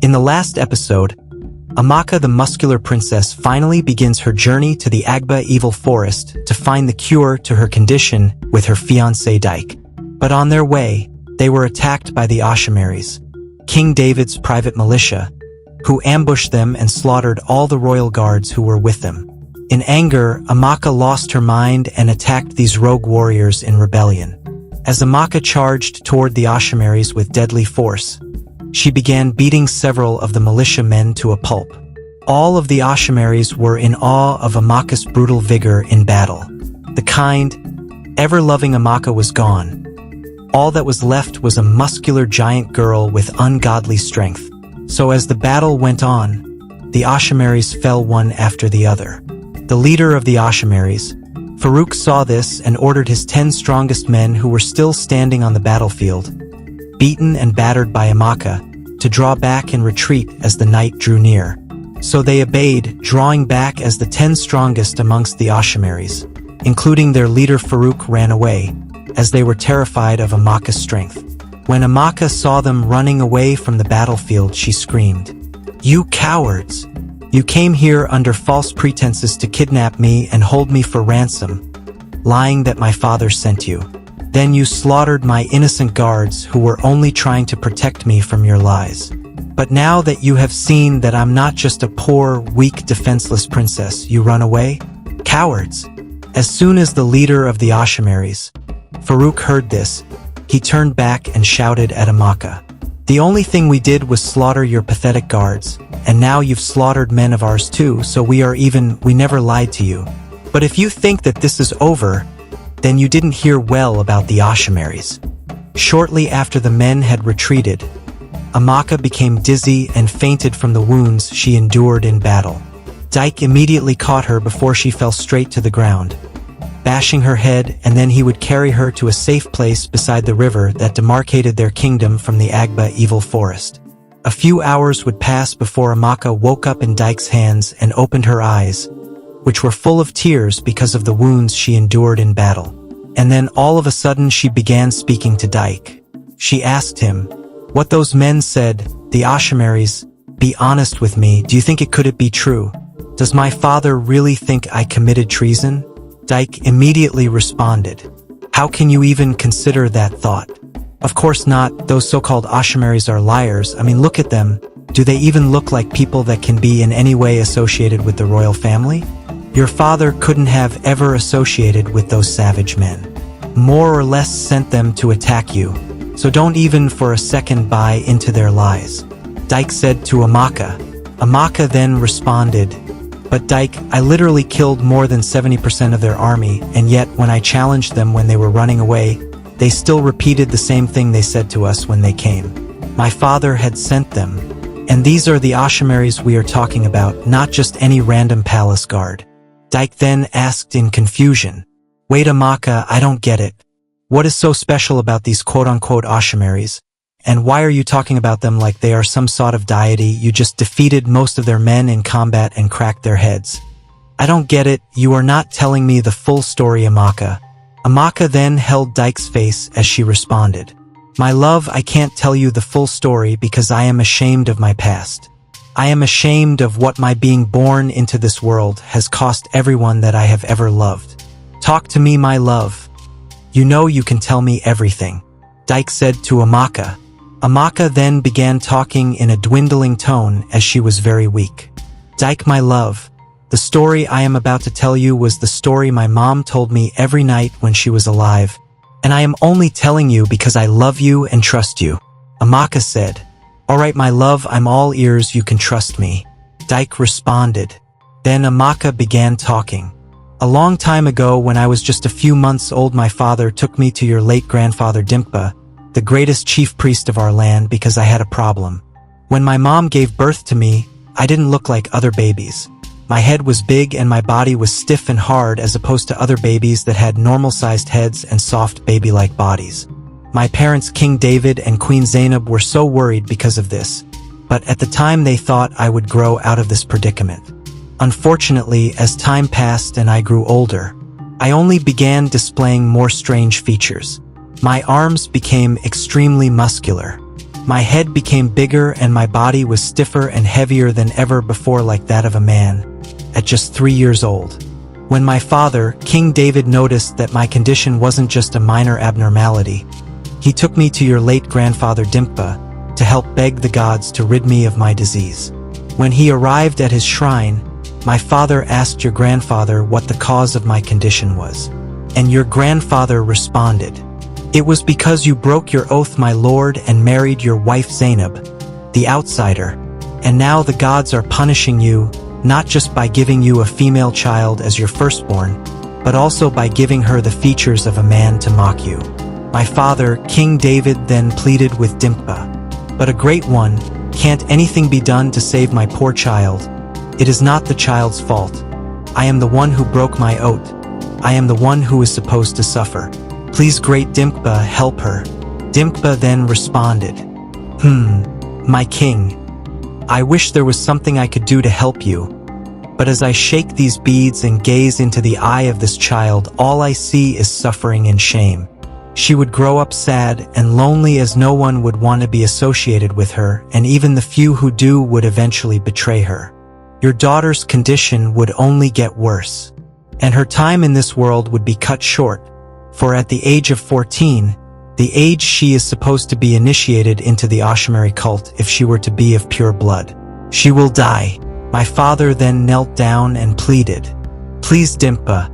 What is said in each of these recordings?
In the last episode, Amaka the Muscular Princess finally begins her journey to the Agba evil forest to find the cure to her condition with her fiancé Dike. But on their way, they were attacked by the oshimaries, King David's private militia, who ambushed them and slaughtered all the royal guards who were with them. In anger, Amaka lost her mind and attacked these rogue warriors in rebellion. As Amaka charged toward the oshimaries with deadly force, she began beating several of the militia men to a pulp. All of the oshimaries were in awe of Amaka's brutal vigor in battle. The kind, ever-loving Amaka was gone. All that was left was a muscular giant girl with ungodly strength. So as the battle went on, the oshimaries fell one after the other. The leader of the oshimaries, Fraught, saw this and ordered his 10 strongest men who were still standing on the battlefield, beaten and battered by Amaka, to draw back and retreat as the night drew near. So they obeyed, drawing back as the 10 strongest amongst the oshimaries, including their leader Fraught, ran away, as they were terrified of Amaka's strength. When Amaka saw them running away from the battlefield, she screamed, "You cowards! You came here under false pretenses to kidnap me and hold me for ransom, lying that my father sent you. Then you slaughtered my innocent guards who were only trying to protect me from your lies. But now that you have seen that I'm not just a poor, weak, defenseless princess, you run away? Cowards!" As soon as the leader of the oshimaries, Fraught, heard this, he turned back and shouted at Amaka, "The only thing we did was slaughter your pathetic guards, and now you've slaughtered men of ours too, so we never lied to you. But if you think that this is over, then you didn't hear well about the oshimaries." Shortly after the men had retreated, Amaka became dizzy and fainted from the wounds she endured in battle. Dike immediately caught her before she fell straight to the ground, bashing her head, and then he would carry her to a safe place beside the river that demarcated their kingdom from the Agba evil forest. A few hours would pass before Amaka woke up in Dike's hands and opened her eyes, which were full of tears because of the wounds she endured in battle. And then all of a sudden she began speaking to Dike. She asked him what those men said, the oshimaries. "Be honest with me, do you think it could be true? Does my father really think I committed treason?" Dike immediately responded, "How can you even consider that thought? Of course not, those so-called oshimaries are liars. I mean, look at them. Do they even look like people that can be in any way associated with the royal family? Your father couldn't have ever associated with those savage men. More or less sent them to attack you. So don't even for a second buy into their lies," Dike said to Amaka. Amaka then responded, "But Dike, I literally killed more than 70% of their army, and yet when I challenged them when they were running away, they still repeated the same thing they said to us when they came. My father had sent them. And these are the oshimaries we are talking about, not just any random palace guard." Dike then asked in confusion, "Wait, Amaka, I don't get it. What is so special about these quote-unquote oshimaries? And why are you talking about them like they are some sort of deity? You just defeated most of their men in combat and cracked their heads. I don't get it. You are not telling me the full story, Amaka." Amaka then held Dike's face as she responded, "My love, I can't tell you the full story because I am ashamed of my past. I am ashamed of what my being born into this world has cost everyone that I have ever loved. Talk to me, my love. You know you can tell me everything," Dike said to Amaka. Amaka then began talking in a dwindling tone as she was very weak. "Dike, my love, the story I am about to tell you was the story my mom told me every night when she was alive, and I am only telling you because I love you and trust you," Amaka said. "All right, my love, I'm all ears, you can trust me," Dike responded. Then Amaka began talking. "A long time ago, when I was just a few months old, my father took me to your late grandfather Dike, the greatest chief priest of our land, because I had a problem. When my mom gave birth to me, I didn't look like other babies. My head was big and my body was stiff and hard as opposed to other babies that had normal-sized heads and soft baby-like bodies. My parents, King David and Queen Zainab, were so worried because of this, but at the time they thought I would grow out of this predicament. Unfortunately, as time passed and I grew older, I only began displaying more strange features. My arms became extremely muscular. My head became bigger and my body was stiffer and heavier than ever before, like that of a man, at just 3 years old. When my father, King David, noticed that my condition wasn't just a minor abnormality, he took me to your late grandfather Dike to help beg the gods to rid me of my disease. When he arrived at his shrine, my father asked your grandfather what the cause of my condition was. And your grandfather responded, "It was because you broke your oath, my lord, and married your wife Zainab, the outsider. And now the gods are punishing you, not just by giving you a female child as your firstborn, but also by giving her the features of a man to mock you." My father, King David, then pleaded with Dike, "But a great one, can't anything be done to save my poor child? It is not the child's fault. I am the one who broke my oath. I am the one who is supposed to suffer. Please, great Dike, help her." Dike then responded, My king, I wish there was something I could do to help you. But as I shake these beads and gaze into the eye of this child, all I see is suffering and shame. She would grow up sad and lonely, as no one would want to be associated with her, and even the few who do would eventually betray her. Your daughter's condition would only get worse, and her time in this world would be cut short, for at the age of 14, the age she is supposed to be initiated into the Oshimary cult if she were to be of pure blood, she will die. My father then knelt down and pleaded, "Please, Dike,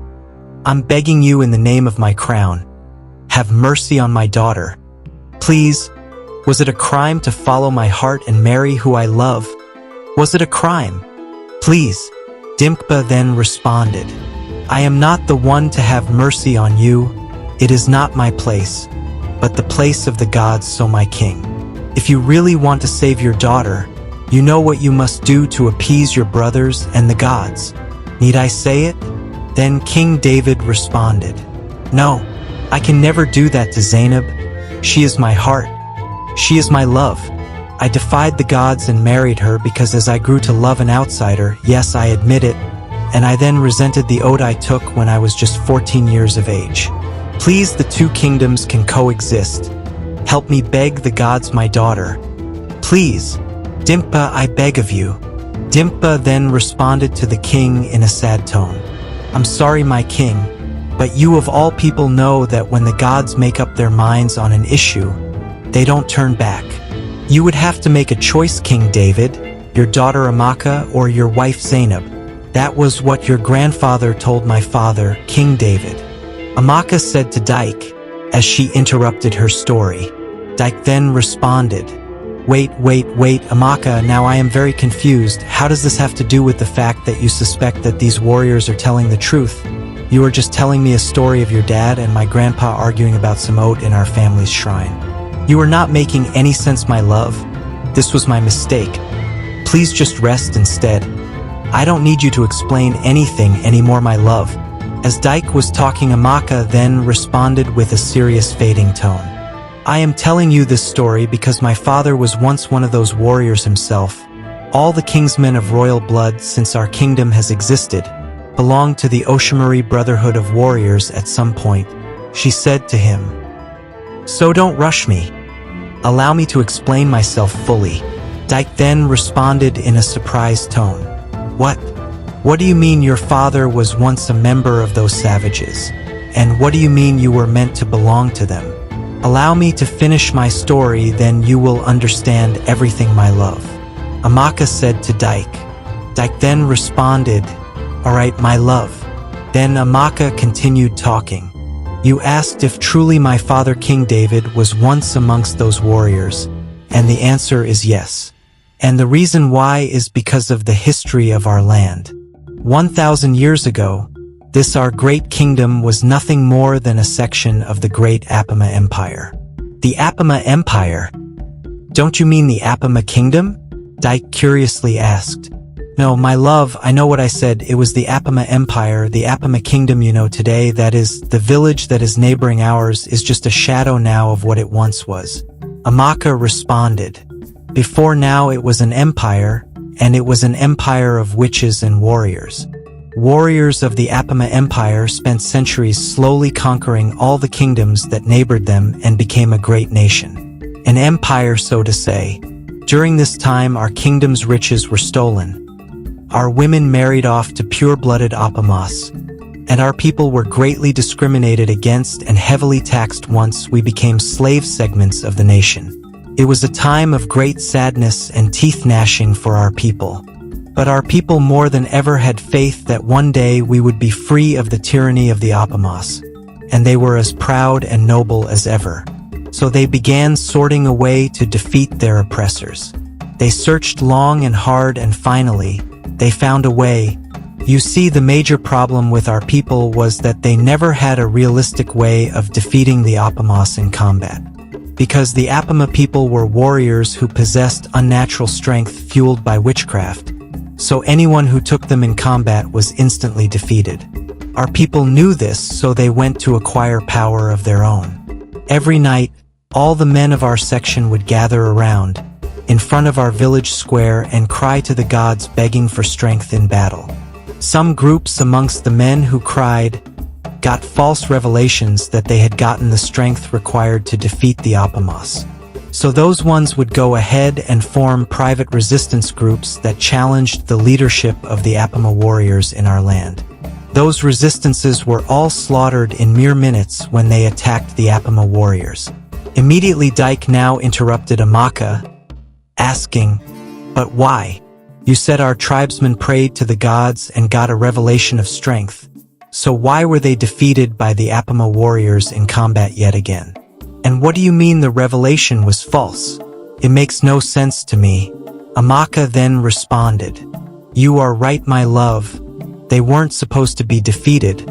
I'm begging you in the name of my crown, have mercy on my daughter. Please, was it a crime to follow my heart and marry who I love? Was it a crime? Please." Dike then responded, "I am not the one to have mercy on you. It is not my place, but the place of the gods, so my king. If you really want to save your daughter, you know what you must do to appease your brothers and the gods. Need I say it?" Then King David responded, "No, I can never do that to Zainab. She is my heart. She is my love. I defied the gods and married her because as I grew to love an outsider, yes, I admit it, and I then resented the oath I took when I was just 14 years of age. Please, the two kingdoms can coexist. Help me beg the gods my daughter. Please, Dike, I beg of you." Dike then responded to the king in a sad tone, "I'm sorry, my king, but you of all people know that when the gods make up their minds on an issue, they don't turn back. You would have to make a choice, King David, your daughter Amaka or your wife Zainab." That was what your grandfather told my father, King David. Amaka said to Dike, as she interrupted her story. Dike then responded, Wait, Amaka, now I am very confused. How does this have to do with the fact that you suspect that these warriors are telling the truth? You are just telling me a story of your dad and my grandpa arguing about some oat in our family's shrine. You are not making any sense, my love. This was my mistake. Please just rest instead. I don't need you to explain anything anymore, my love. As Dike was talking, Amaka then responded with a serious, fading tone. I am telling you this story because my father was once one of those warriors himself. All the kingsmen of royal blood since our kingdom has existed belonged to the Oshimaries Brotherhood of Warriors at some point, she said to him. So don't rush me. Allow me to explain myself fully. Dike then responded in a surprised tone. What do you mean your father was once a member of those savages? And what do you mean you were meant to belong to them? Allow me to finish my story, then you will understand everything, my love. Amaka said to Dike. Dike then responded, All right, my love. Then Amaka continued talking. You asked if truly my father King David was once amongst those warriors, and the answer is yes. And the reason why is because of the history of our land. 1,000 years ago, this our great kingdom was nothing more than a section of the great Apama Empire. The Apama Empire? Don't you mean the Apama Kingdom? Dike curiously asked. No, my love, I know what I said. It was the Apama Empire, the Apama Kingdom you know today. That is, the village that is neighboring ours is just a shadow now of what it once was. Amaka responded. Before now it was an empire, and it was an empire of witches and warriors. Warriors of the Apama Empire spent centuries slowly conquering all the kingdoms that neighbored them and became a great nation. an empire, so to say. During this time, our kingdom's riches were stolen. Our women married off to pure-blooded Apamas, and our people were greatly discriminated against and heavily taxed once we became slave segments of the nation. It was a time of great sadness and teeth gnashing for our people. But our people more than ever had faith that one day we would be free of the tyranny of the Apamas, and they were as proud and noble as ever. So they began sorting a way to defeat their oppressors. They searched long and hard, and finally, they found a way. You see, the major problem with our people was that they never had a realistic way of defeating the Apamas in combat. Because the Apama people were warriors who possessed unnatural strength fueled by witchcraft, so anyone who took them in combat was instantly defeated. Our people knew this, so they went to acquire power of their own. Every night, all the men of our section would gather around, in front of our village square, and cry to the gods, begging for strength in battle. Some groups amongst the men who cried got false revelations that they had gotten the strength required to defeat the Apamas. So those ones would go ahead and form private resistance groups that challenged the leadership of the Apama warriors in our land. Those resistances were all slaughtered in mere minutes when they attacked the Apama warriors. Immediately Dike now interrupted Amaka, asking, "But why? You said our tribesmen prayed to the gods and got a revelation of strength. So why were they defeated by the Apama warriors in combat yet again? And what do you mean the revelation was false? It makes no sense to me." Amaka then responded, "You are right, my love. They weren't supposed to be defeated,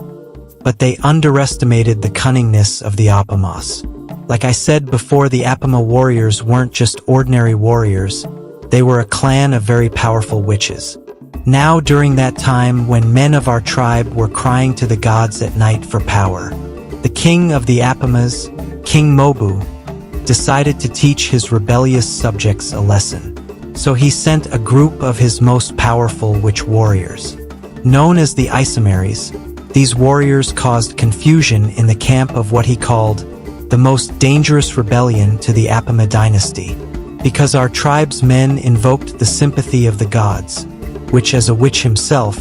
but they underestimated the cunningness of the Apamas. Like I said before, the Apama warriors weren't just ordinary warriors. They were a clan of very powerful witches. Now, during that time when men of our tribe were crying to the gods at night for power, the king of the Apamas, King Mobu, decided to teach his rebellious subjects a lesson. So he sent a group of his most powerful witch warriors. Known as the oshimaries, these warriors caused confusion in the camp of what he called the most dangerous rebellion to the Apama dynasty, because our tribe's men invoked the sympathy of the gods, which as a witch himself,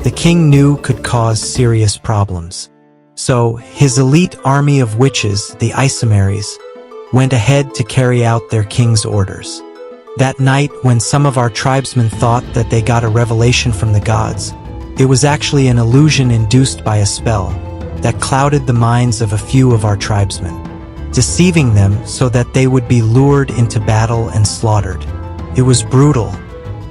the king knew could cause serious problems. So his elite army of witches, the oshimaries, went ahead to carry out their king's orders. That night, when some of our tribesmen thought that they got a revelation from the gods, it was actually an illusion induced by a spell that clouded the minds of a few of our tribesmen, deceiving them so that they would be lured into battle and slaughtered. It was brutal,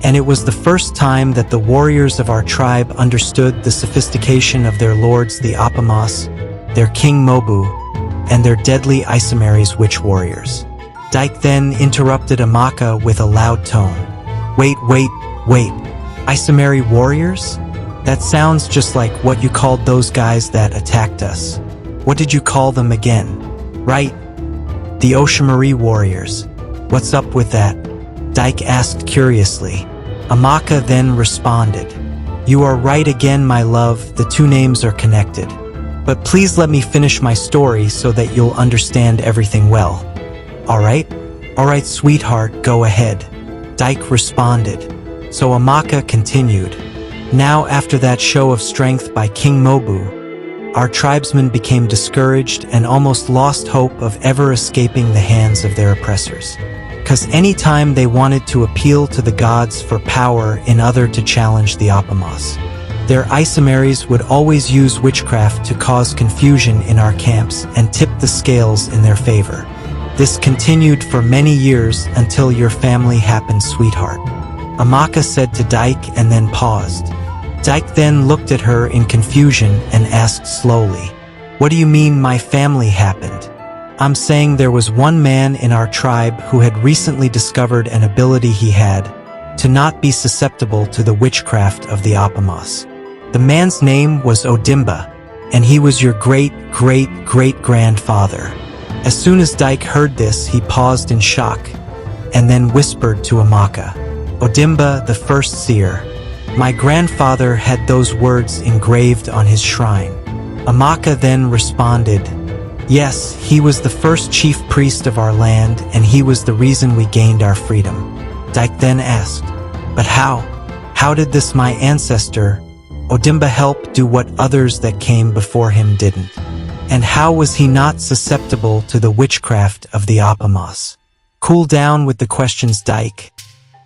and it was the first time that the warriors of our tribe understood the sophistication of their lords, the Apamas, their king Mobu, and their deadly oshimaries witch warriors. Dike then interrupted Amaka with a loud tone. Wait. Oshimary warriors? That sounds just like what you called those guys that attacked us. What did you call them again? Right, the Oshimary warriors. What's up with that? Dike asked curiously. Amaka then responded, "You are right again, my love, the two names are connected. But please let me finish my story so that you'll understand everything well." Alright, sweetheart, go ahead," Dike responded. So Amaka continued. Now, after that show of strength by King Mobu, our tribesmen became discouraged and almost lost hope of ever escaping the hands of their oppressors. Because any time they wanted to appeal to the gods for power in order to challenge the Apamas, their oshimaries would always use witchcraft to cause confusion in our camps and tip the scales in their favor. This continued for many years until your family happened, sweetheart, Amaka said to Dike and then paused. Dike then looked at her in confusion and asked slowly, "What do you mean my family happened?" "I'm saying there was one man in our tribe who had recently discovered an ability he had to not be susceptible to the witchcraft of the Apamas. The man's name was Odimba, and he was your great-great-great-grandfather." As soon as Dike heard this, he paused in shock, and then whispered to Amaka, "Odimba, the first seer. My grandfather had those words engraved on his shrine." Amaka then responded, Yes, he was the first chief priest of our land, and he was the reason we gained our freedom. Dike then asked, "But how? How did this my ancestor, Odimba, help do what others that came before him didn't? And how was he not susceptible to the witchcraft of the oshimaries?" "Cool down with the questions, Dike.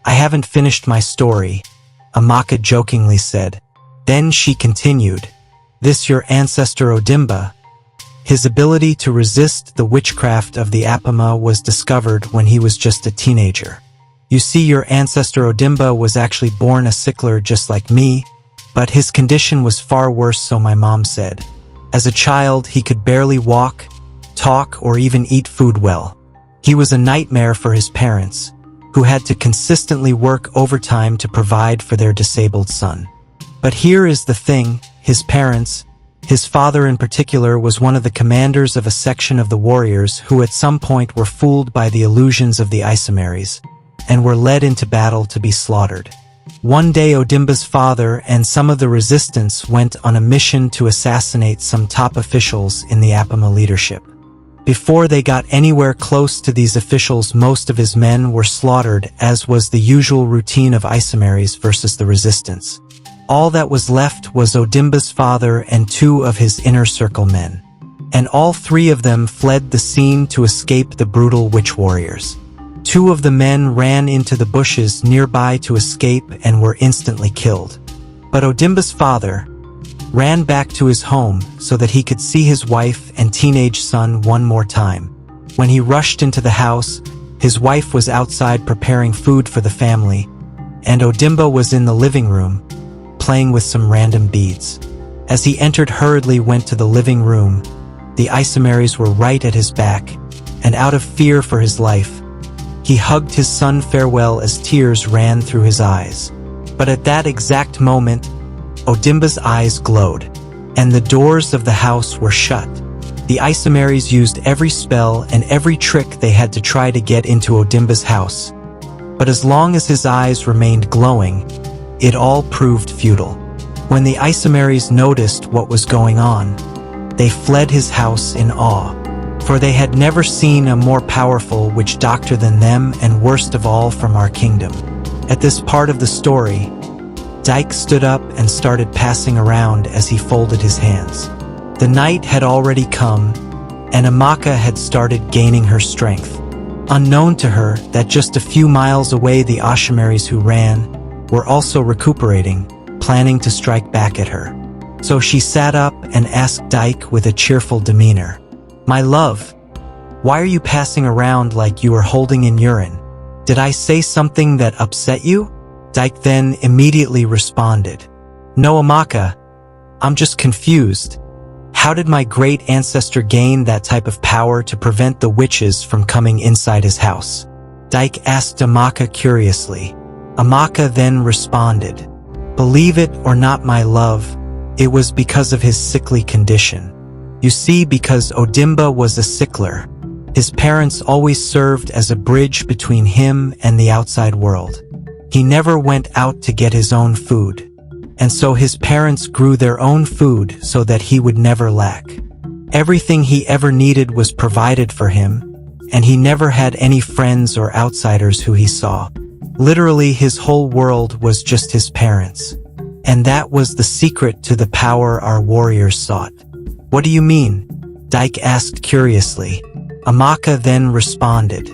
I haven't finished my story," Amaka jokingly said. Then she continued, "This your ancestor Odimba, his ability to resist the witchcraft of the oshimaries was discovered when he was just a teenager. You see, your ancestor Odimba was actually born a sickler just like me, but his condition was far worse, so my mom said. As a child, he could barely walk, talk, or even eat food well. He was a nightmare for his parents, who had to consistently work overtime to provide for their disabled son. But here is the thing, his parents, his father in particular, was one of the commanders of a section of the warriors who at some point were fooled by the illusions of the oshimaries, and were led into battle to be slaughtered. One day Odimba's father and some of the resistance went on a mission to assassinate some top officials in the oshimaries leadership. Before they got anywhere close to these officials, most of his men were slaughtered, as was the usual routine of oshimaries versus the resistance. All that was left was Odimba's father and 2 of his inner circle men. And all 3 of them fled the scene to escape the brutal witch warriors. 2 of the men ran into the bushes nearby to escape and were instantly killed. But Odimba's father ran back to his home so that he could see his wife and teenage son one more time. When he rushed into the house, his wife was outside preparing food for the family, and Odimba was in the living room, playing with some random beads. As he entered hurriedly went to the living room, the oshimaries were right at his back, and out of fear for his life, he hugged his son farewell as tears ran through his eyes. But at that exact moment, Odimba's eyes glowed, and the doors of the house were shut. The oshimaries used every spell and every trick they had to try to get into Odimba's house. But as long as his eyes remained glowing, it all proved futile. When the oshimaries noticed what was going on, they fled his house in awe, for they had never seen a more powerful witch doctor than them, and worst of all, from our kingdom. At this part of the story, Dike stood up and started passing around as he folded his hands. The night had already come, and Amaka had started gaining her strength. Unknown to her that just a few miles away the oshimaries who ran were also recuperating, planning to strike back at her. So she sat up and asked Dike with a cheerful demeanor, "My love, why are you passing around like you were holding in urine? Did I say something that upset you?" Dike then immediately responded, "No, Amaka, I'm just confused. How did my great ancestor gain that type of power to prevent the witches from coming inside his house?" Dike asked Amaka curiously. Amaka then responded, "Believe it or not, my love, it was because of his sickly condition. You see, because Odimba was a sickler, his parents always served as a bridge between him and the outside world. He never went out to get his own food, and so his parents grew their own food so that he would never lack. Everything he ever needed was provided for him, and he never had any friends or outsiders who he saw. Literally, his whole world was just his parents. And that was the secret to the power our warriors sought." "What do you mean?" Dike asked curiously. Amaka then responded,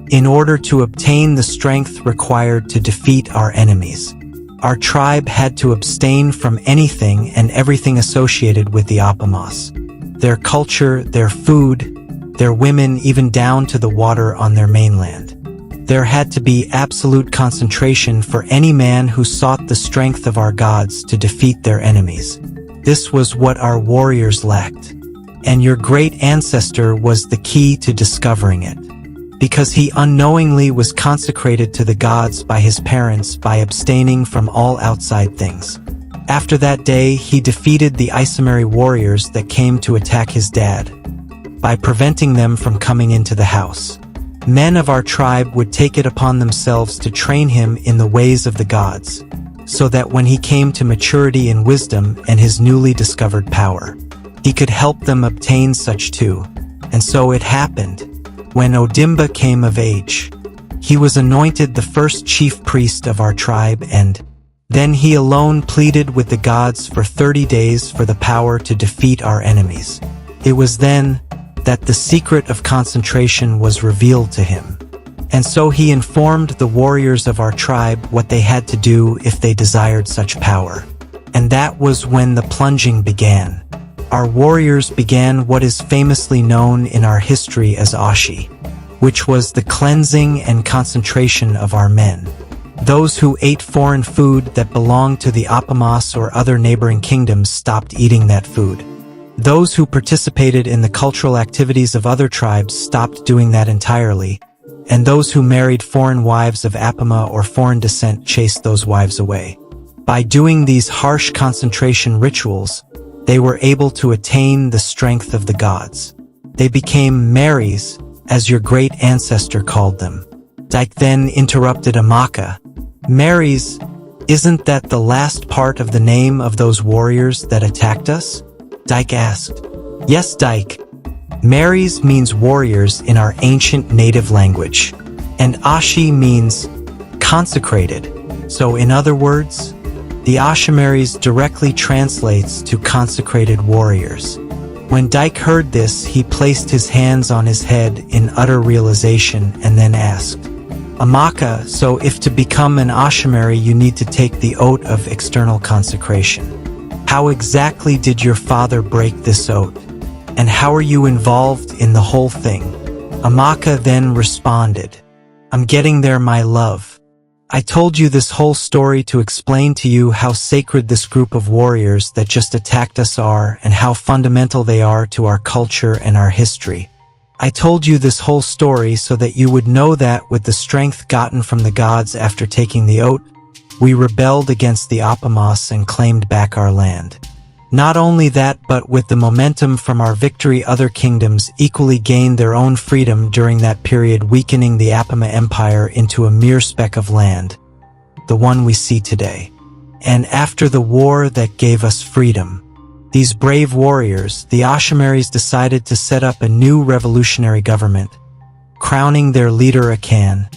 "In order to obtain the strength required to defeat our enemies, our tribe had to abstain from anything and everything associated with the oshimaries. Their culture, their food, their women, even down to the water on their mainland. There had to be absolute concentration for any man who sought the strength of our gods to defeat their enemies. This was what our warriors lacked. And your great ancestor was the key to discovering it, because he unknowingly was consecrated to the gods by his parents by abstaining from all outside things. After that day, he defeated the oshimaries warriors that came to attack his dad, by preventing them from coming into the house. Men of our tribe would take it upon themselves to train him in the ways of the gods, so that when he came to maturity in wisdom and his newly discovered power, he could help them obtain such too. And so it happened. When Odimba came of age, he was anointed the first chief priest of our tribe, and then he alone pleaded with the gods for 30 days for the power to defeat our enemies. It was then that the secret of concentration was revealed to him. And so he informed the warriors of our tribe what they had to do if they desired such power. And that was when the plunging began. Our warriors began what is famously known in our history as Oshi, which was the cleansing and concentration of our men. Those who ate foreign food that belonged to the Apamas or other neighboring kingdoms stopped eating that food. Those who participated in the cultural activities of other tribes stopped doing that entirely, and those who married foreign wives of Apama or foreign descent chased those wives away. By doing these harsh concentration rituals, they were able to attain the strength of the gods. They became Maries, as your great ancestor called them. Dike then interrupted Amaka. Maries, isn't that the last part of the name of those warriors that attacked us? Dike asked. Yes, Dike. Maries means warriors in our ancient native language, and Oshi means consecrated. So in other words, the oshimaries directly translates to consecrated warriors. When Dike heard this, he placed his hands on his head in utter realization and then asked, Amaka, so if to become an oshimary you need to take the oath of external consecration. How exactly did your father break this oath? And how are you involved in the whole thing? Amaka then responded, I'm getting there, my love. I told you this whole story to explain to you how sacred this group of warriors that just attacked us are and how fundamental they are to our culture and our history. I told you this whole story so that you would know that with the strength gotten from the gods after taking the oath, we rebelled against the Apamas and claimed back our land. Not only that, but with the momentum from our victory, other kingdoms equally gained their own freedom during that period, weakening the Apama Empire into a mere speck of land, the one we see today. And after the war that gave us freedom, these brave warriors, the oshimaries, decided to set up a new revolutionary government, crowning their leader Akan,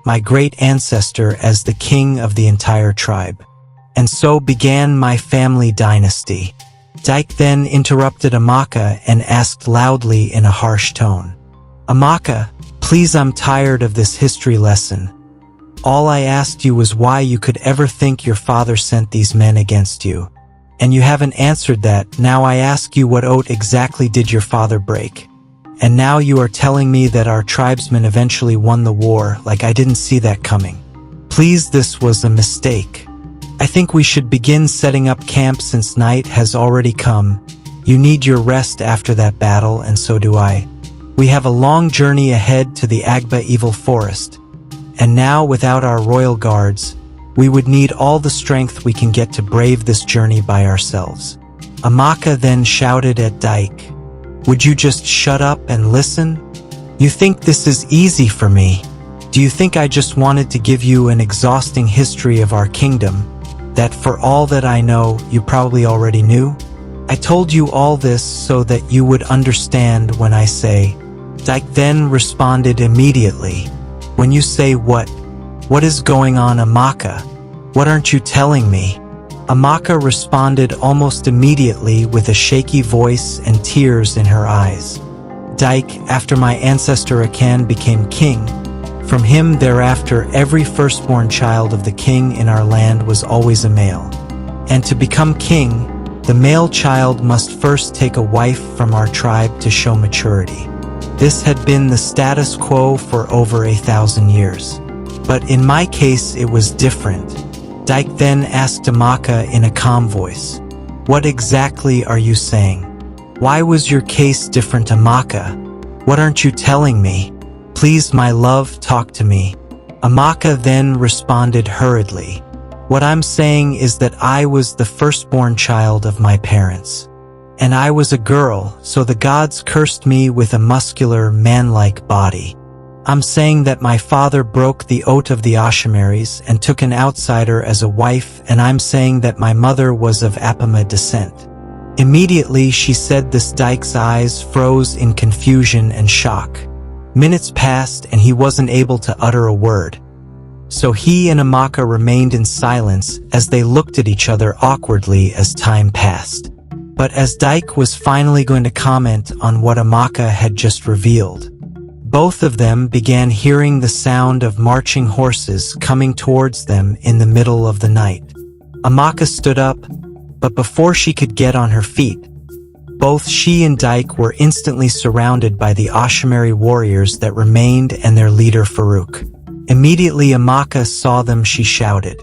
my great ancestor, as the king of the entire tribe. And so began my family dynasty. Dike then interrupted Amaka and asked loudly in a harsh tone, Amaka, please, I'm tired of this history lesson. All I asked you was why you could ever think your father sent these men against you. And you haven't answered that. Now I ask you, what oath exactly did your father break? And now you are telling me that our tribesmen eventually won the war, like I didn't see that coming. Please, this was a mistake. I think we should begin setting up camp since night has already come. You need your rest after that battle, and so do I. We have a long journey ahead to the Agba evil forest. And now, without our royal guards, we would need all the strength we can get to brave this journey by ourselves. Amaka then shouted at Dike, would you just shut up and listen? You think this is easy for me? Do you think I just wanted to give you an exhausting history of our kingdom that, for all that I know, you probably already knew? I told you all this so that you would understand when I say. Dike then responded immediately. When you say what? What is going on, Amaka? What aren't you telling me? Amaka responded almost immediately with a shaky voice and tears in her eyes. Dike, after my ancestor Akan became king, from him thereafter every firstborn child of the king in our land was always a male. And to become king, the male child must first take a wife from our tribe to show maturity. This had been the status quo for over 1,000 years. But in my case, it was different. Dike then asked Amaka in a calm voice, what exactly are you saying? Why was your case different, Amaka? What aren't you telling me? Please, my love, talk to me. Amaka then responded hurriedly. What I'm saying is that I was the firstborn child of my parents. And I was a girl, so the gods cursed me with a muscular, man-like body. I'm saying that my father broke the oath of the oshimaries and took an outsider as a wife, and I'm saying that my mother was of Apama descent. Immediately she said this, Dike's eyes froze in confusion and shock. Minutes passed and he wasn't able to utter a word. So he and Amaka remained in silence as they looked at each other awkwardly as time passed. But as Dike was finally going to comment on what Amaka had just revealed, both of them began hearing the sound of marching horses coming towards them in the middle of the night. Amaka stood up, but before she could get on her feet, both she and Dike were instantly surrounded by the oshimary warriors that remained and their leader Farouk. Immediately Amaka saw them, she shouted,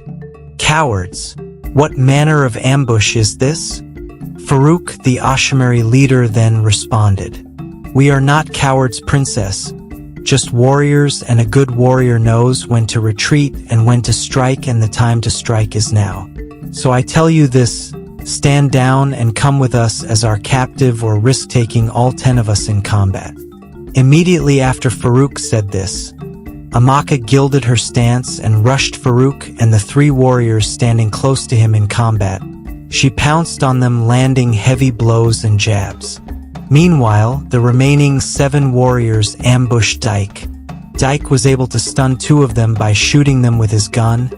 "Cowards! What manner of ambush is this?" Farouk, the oshimary leader, then responded, "We are not cowards, princess. Just warriors, and a good warrior knows when to retreat and when to strike, and the time to strike is now. So I tell you this, stand down and come with us as our captive, or risk taking all 10 of us in combat." Immediately after Farouk said this, Amaka gilded her stance and rushed Farouk and the 3 warriors standing close to him in combat. She pounced on them, landing heavy blows and jabs. Meanwhile, the remaining 7 warriors ambushed Dike. Dike was able to stun 2 of them by shooting them with his gun,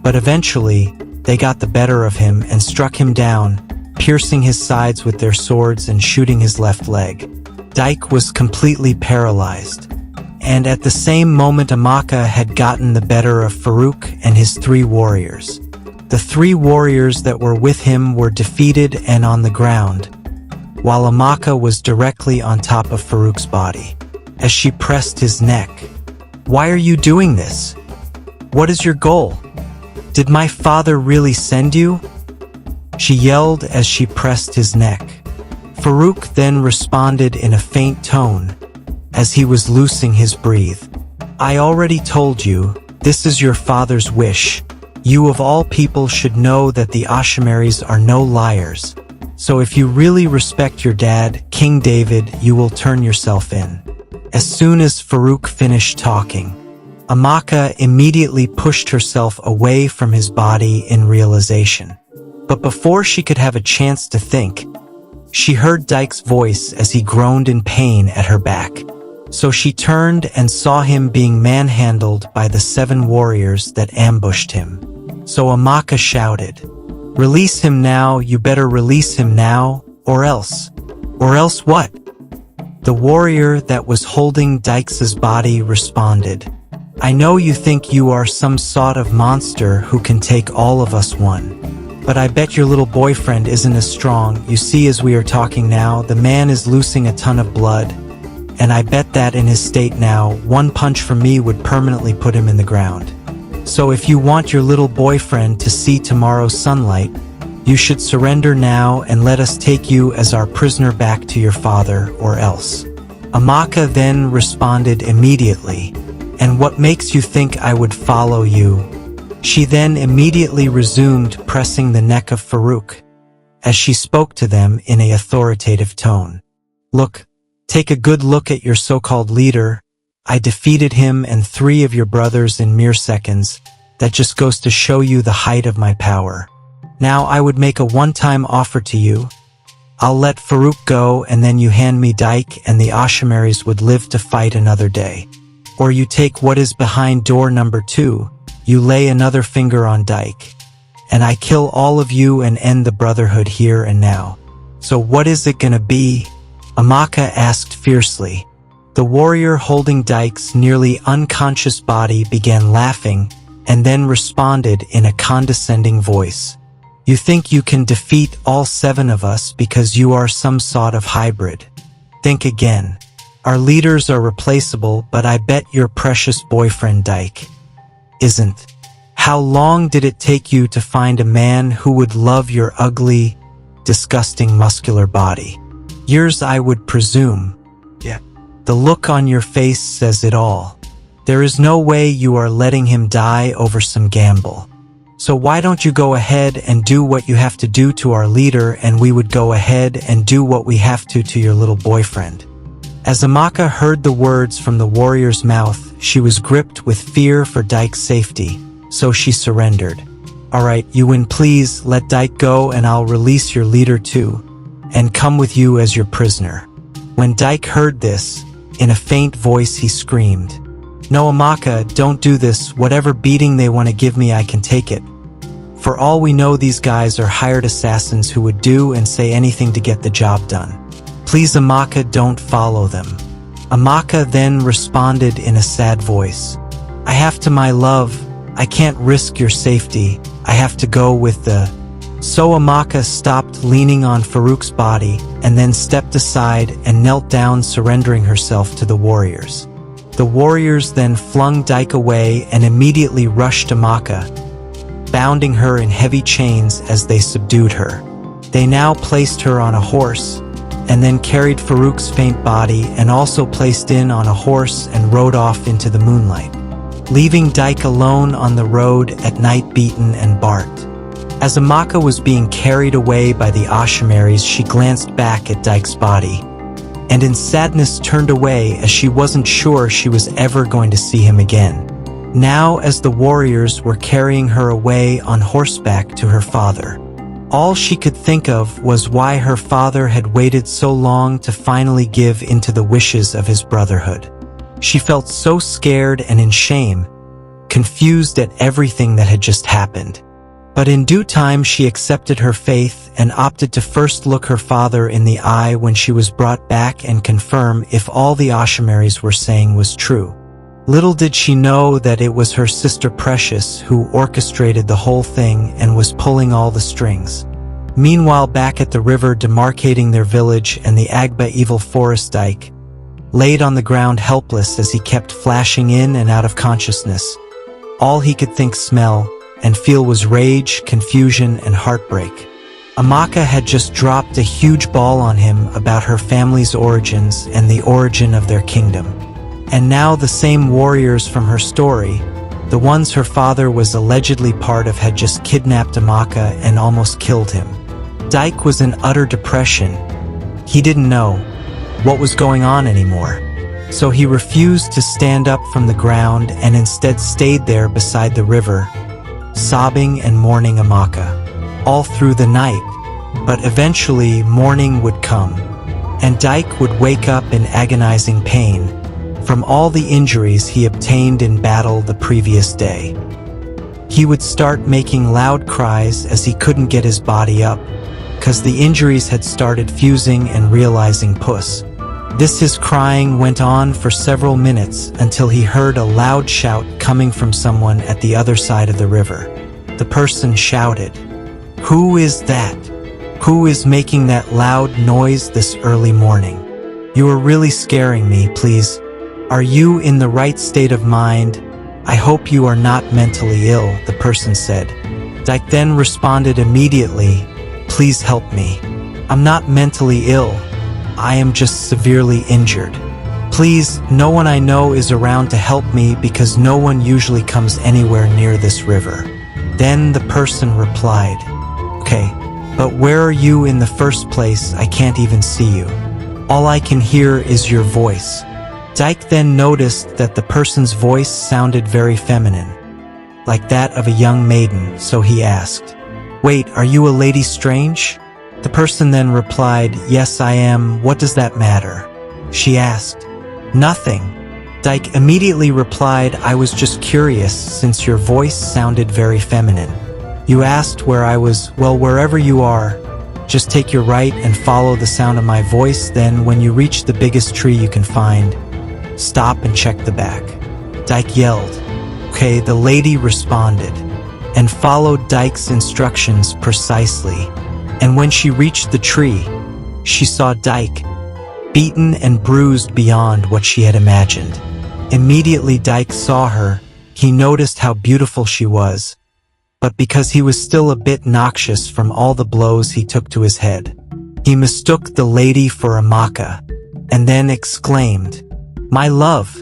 but eventually, they got the better of him and struck him down, piercing his sides with their swords and shooting his left leg. Dike was completely paralyzed. And at the same moment Amaka had gotten the better of Farouk and his 3 warriors. The 3 warriors that were with him were defeated and on the ground, while Amaka was directly on top of Farouk's body. As she pressed his neck, "Why are you doing this? What is your goal? Did my father really send you?" she yelled as she pressed his neck. Farouk then responded in a faint tone, as he was loosing his breath. "I already told you, this is your father's wish. You of all people should know that the oshimaries are no liars. So if you really respect your dad, King David, you will turn yourself in." As soon as Farouk finished talking, Amaka immediately pushed herself away from his body in realization. But before she could have a chance to think, she heard Dike's voice as he groaned in pain at her back. So she turned and saw him being manhandled by the 7 warriors that ambushed him. So Amaka shouted, "Release him now, you better release him now, or else." "Or else what?" The warrior that was holding Dike's body responded, "I know you think you are some sort of monster who can take all of us one. But I bet your little boyfriend isn't as strong. You see, as we are talking now, the man is losing a ton of blood. And I bet that in his state now, one punch from me would permanently put him in the ground. So if you want your little boyfriend to see tomorrow's sunlight, you should surrender now and let us take you as our prisoner back to your father, or else." Amaka then responded immediately, "And what makes you think I would follow you?" She then immediately resumed pressing the neck of Farouk, as she spoke to them in an authoritative tone. "Look, take a good look at your so-called leader. I defeated him and 3 of your brothers in mere seconds. That just goes to show you the height of my power. Now I would make a one-time offer to you. I'll let Farouk go, and then you hand me Dike, and the oshimaries would live to fight another day. Or you take what is behind door number 2, you lay another finger on Dike, and I kill all of you and end the brotherhood here and now. So what is it gonna be?" Amaka asked fiercely. The warrior holding Dike's nearly unconscious body began laughing, and then responded in a condescending voice. "You think you can defeat all 7 of us because you are some sort of hybrid? Think again. Our leaders are replaceable, but I bet your precious boyfriend Dike isn't. How long did it take you to find a man who would love your ugly, disgusting muscular body? Years, I would presume. Yeah. The look on your face says it all. There is no way you are letting him die over some gamble. So why don't you go ahead and do what you have to do to our leader, and we would go ahead and do what we have to your little boyfriend." As Amaka heard the words from the warrior's mouth, she was gripped with fear for Dike's safety, so she surrendered. "All right, you win, please let Dike go and I'll release your leader too." and come with you as your prisoner." When Dike heard this, in a faint voice he screamed, "No, Amaka, don't do this. Whatever beating they want to give me, I can take it. For all we know, these guys are hired assassins who would do and say anything to get the job done. Please, Amaka, don't follow them." Amaka then responded in a sad voice, "I have to, my love. I can't risk your safety. I have to go with the—" So Amaka stopped leaning on Farouk's body and then stepped aside and knelt down, surrendering herself to the warriors. The warriors then flung Dike away and immediately rushed Amaka, bounding her in heavy chains as they subdued her. They now placed her on a horse and then carried Farouk's faint body and also placed in on a horse and rode off into the moonlight, leaving Dike alone on the road at night, beaten and barked. As Amaka was being carried away by the oshimaries, she glanced back at Dike's body, and in sadness turned away as she wasn't sure she was ever going to see him again. Now, as the warriors were carrying her away on horseback to her father, all she could think of was why her father had waited so long to finally give into the wishes of his brotherhood. She felt so scared and in shame, confused at everything that had just happened. But in due time she accepted her faith and opted to first look her father in the eye when she was brought back and confirm if all the oshimaries were saying was true. Little did she know that it was her sister Precious who orchestrated the whole thing and was pulling all the strings. Meanwhile, back at the river demarcating their village and the Agba evil forest, Dike laid on the ground helpless as he kept flashing in and out of consciousness. All he could think, smell, and feel was rage, confusion, and heartbreak. Amaka had just dropped a huge ball on him about her family's origins and the origin of their kingdom. And now the same warriors from her story, the ones her father was allegedly part of, had just kidnapped Amaka and almost killed him. Dike was in utter depression. He didn't know what was going on anymore. So he refused to stand up from the ground and instead stayed there beside the river, sobbing and mourning Amaka all through the night. But eventually morning would come, and Dike would wake up in agonizing pain from all the injuries he obtained in battle the previous day. He would start making loud cries as he couldn't get his body up, cause the injuries had started fusing and realizing puss. His crying went on for several minutes until he heard a loud shout coming from someone at the other side of the river. The person shouted, "Who is that? Who is making that loud noise this early morning? You are really scaring me, please. Are you in the right state of mind? I hope you are not mentally ill," the person said. Dike then responded immediately, "Please help me. I'm not mentally ill. I am just severely injured. Please, no one I know is around to help me because no one usually comes anywhere near this river." Then the person replied, "Okay, but where are you in the first place? I can't even see you. All I can hear is your voice." Dike then noticed that the person's voice sounded very feminine, like that of a young maiden, so he asked, "Wait, are you a lady strange?" The person then replied, "Yes, I am. What does that matter?" She asked, "Nothing." Dike immediately replied, "I was just curious since your voice sounded very feminine. You asked where I was. Well, wherever you are, just take your right and follow the sound of my voice. Then when you reach the biggest tree you can find, stop and check the back." Dike yelled, "Okay," the lady responded, and followed Dike's instructions precisely. And when she reached the tree, she saw Dike, beaten and bruised beyond what she had imagined. Immediately Dike saw her. He noticed how beautiful she was, but because he was still a bit noxious from all the blows he took to his head, he mistook the lady for Amaka, and then exclaimed, "My love,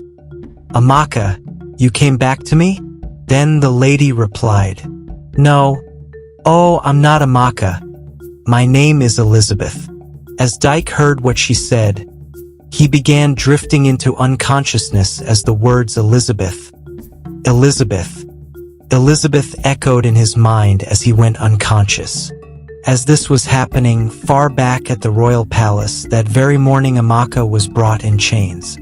Amaka, you came back to me?" Then the lady replied, "No. Oh, I'm not Amaka. My name is Elizabeth." As Dike heard what she said, he began drifting into unconsciousness as the words Elizabeth, Elizabeth, Elizabeth echoed in his mind as he went unconscious. As this was happening far back at the royal palace, that very morning Amaka was brought in chains.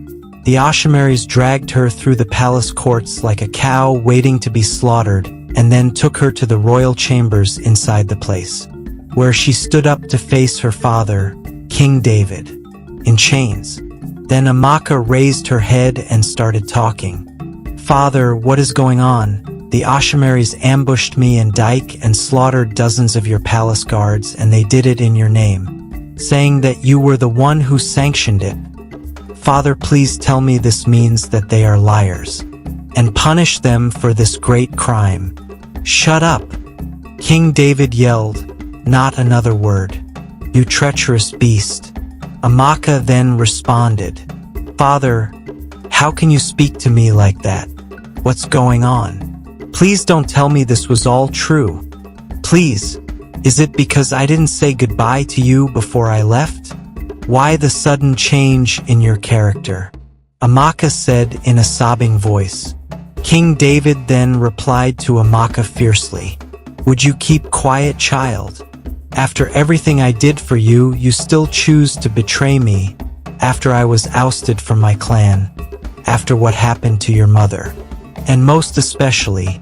The oshimaries dragged her through the palace courts like a cow waiting to be slaughtered, and then took her to the royal chambers inside the place, where she stood up to face her father, King David, in chains. Then Amaka raised her head and started talking. "Father, what is going on? The oshimaries ambushed me and Dike and slaughtered dozens of your palace guards, and they did it in your name, saying that you were the one who sanctioned it. Father, please tell me this means that they are liars, and punish them for this great crime." "Shut up!" King David yelled, "Not another word, you treacherous beast." Amaka then responded, "Father, how can you speak to me like that? What's going on? Please don't tell me this was all true. Please, is it because I didn't say goodbye to you before I left? Why the sudden change in your character?" Amaka said in a sobbing voice. King David then replied to Amaka fiercely, "Would you keep quiet, child? After everything I did for you, you still choose to betray me, after I was ousted from my clan, after what happened to your mother, and most especially,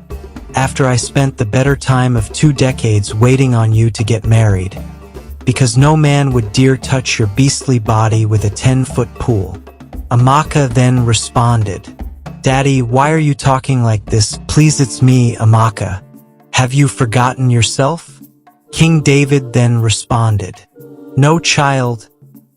after I spent the better time of 2 decades waiting on you to get married, because no man would dare touch your beastly body with a 10-foot pool." Amaka then responded, "Daddy, why are you talking like this? Please, it's me, Amaka. Have you forgotten yourself?" King David then responded, "No, child,